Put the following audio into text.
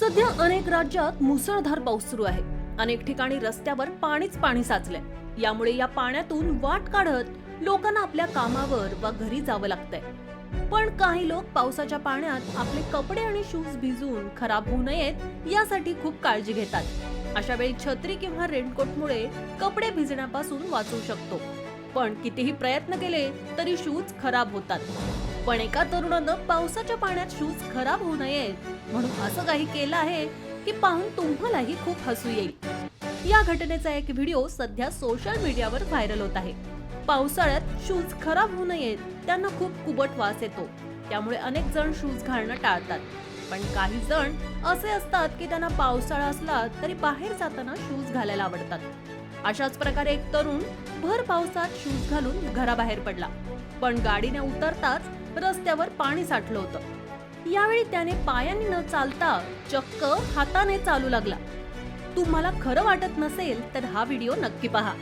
सध्या अनेक राज्यात मुसळधार पाऊस सुरू आहे। अनेक ठिकाणी रस्त्यावर पाणीच पाणी साचलंय। यामुळे या पाण्यातून वाट काढत लोकांना आपल्या कामावर वा घरी जावं लागतंय। पण काही लोक पावसाच्या पाण्यात आपले कपडे आणि शूज भिजून खराब होऊ नयेत यासाठी खूप काळजी घेतात। अशा वेळी छत्री किंवा रेनकोटमुळे कपडे भिजण्यापासून वाचू शकतो। पण कितीही प्रयत्न केले तरी शूज खराब होतात। पण एका तरुणानं पावसाच्या पाण्यात शूज खराब होऊ नयेत म्हणून असं काही केलं आहे की पाहून तुम्हालाही खूप हसू येईल। या घटनेचा एक व्हिडिओ सध्या सोशल मीडियावर व्हायरल होत आहे। पावसाळ्यात शूज खराब होऊ नयेत, त्यांना खूप कुबट वास येतो, त्यामुळे अनेक जण शूज घालणं टाळतात। पण काही जण असे असतात की त्यांना पावसाळा असला तरी बाहेर जाताना शूज घालायला आवडतात। अशाच प्रकारे एक तरुण भर पावसात शूज घालून घराबाहेर पडला, पण गाडीने उतरताच रस्त्यावर पाणी साठलं होतं। यावेळी त्याने पायाने न चालता चक्क हाताने चालू लागला। तुम्हाला खरं वाटत नसेल तर हा व्हिडिओ नक्की पहा।